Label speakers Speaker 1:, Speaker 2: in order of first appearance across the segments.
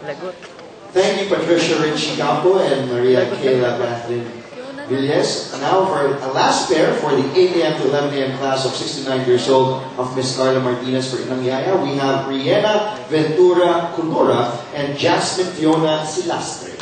Speaker 1: Lagot.
Speaker 2: Thank you, Patricia Richie Campo and Maria Kayla Catherine Villes. Now for a last pair for the 8 a.m. to 11 a.m. class of 69 years old of Miss Carla Martinez for Inang Yaya. We have Rihanna Ventura Cunora and Jasmine Fiona Silastre.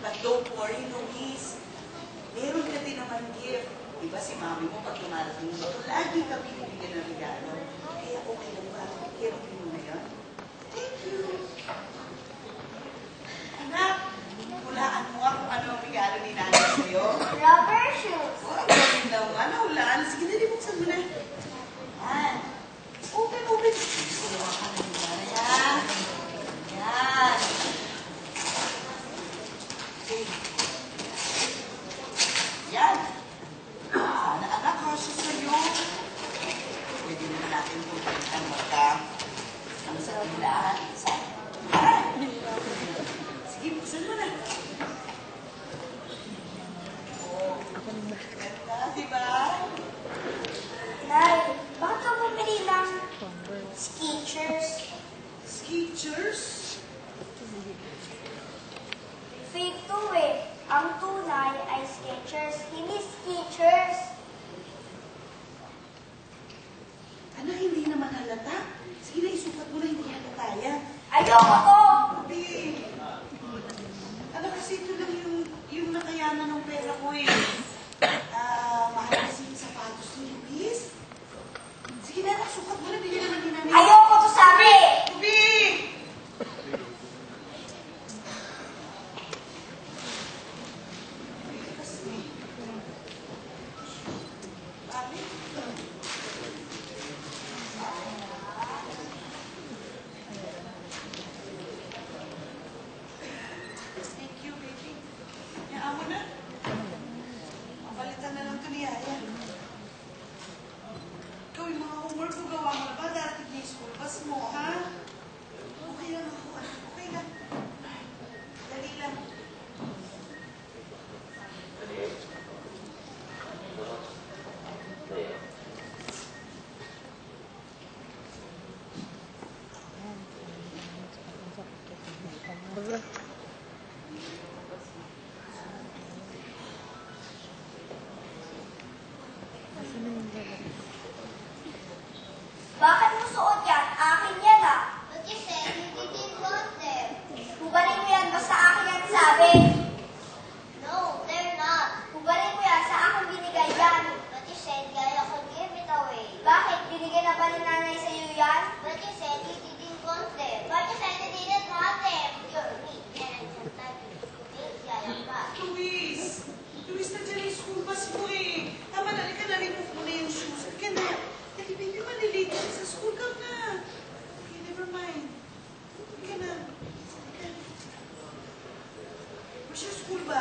Speaker 3: But don't worry, Luis. Meron ka din naman gift. Diba si mami mo pag tumarating mo, lagi ka binibigyan ng regalo. Kaya okay lang ba? Hirapin mo na yun? Thank you. Anak, hulaan mo nga kung ano ang regalo ni nanay sa'yo.
Speaker 4: Rubber shoes.
Speaker 3: Oh, galing naman. Nahulaan. Sige, dali, buksan mo na. Yan. Open, open. Sulawa ka na ni nanay. Yan. Yan. Yan. Sana anak, cautious sa'yo. Pwede naman natin kung pagkakang magka. Ang sarap lahat. Sige, buksan mo na. Oh, ganda, diba?
Speaker 4: Nay, bakit ka bumili ng Skechers?
Speaker 3: Skechers?
Speaker 4: Fake to eh. Ang tunay ay Skechers, hindi Skechers.
Speaker 3: Anak, hindi naman halata. Sige na, isukat mo na, hindi halata yan.
Speaker 4: Ayoko to!
Speaker 3: Hindi. Anak, kasi ito lang yung nakayanan ng pera ko eh. Mahal kasi yung sapatos ni Luis. Sige na, anak, sukat mo na, hindi naman ginamit.
Speaker 4: Ayoko to sabi!
Speaker 3: Tubi! Thank you, baby. Hayaan mo na. Mapalitan na lang ito ni Yaya. Ikaw, yung mga homework mo, gawa mo na ba? Darating na yung school bus mo, ha? Okay lang ako, anak. Okay lang. Dali lang.
Speaker 4: Bakit mo suot yan? Akin yan ah. But you said you didn't want them. Hubarin mo yan, basta akin yan sabi. No, they're not. Hubarin mo yan, sa akin binigay yan. But you said Yaya could give it away. Bakit? Binigay na ba ni nanay sa'yo yan? But you said you didn't want them. But you said you didn't want them. You're weak. Yan ang sometimes you make Yaya pa.
Speaker 3: Luis! Luis, nandiyan yung school bus mo eh. Tama na, ika na, remove mo na yung shoes. Ika na. Dali, baby, malilate ka sa school ka na. Okay, never mind. Ika na. Ika. Where's your school bag?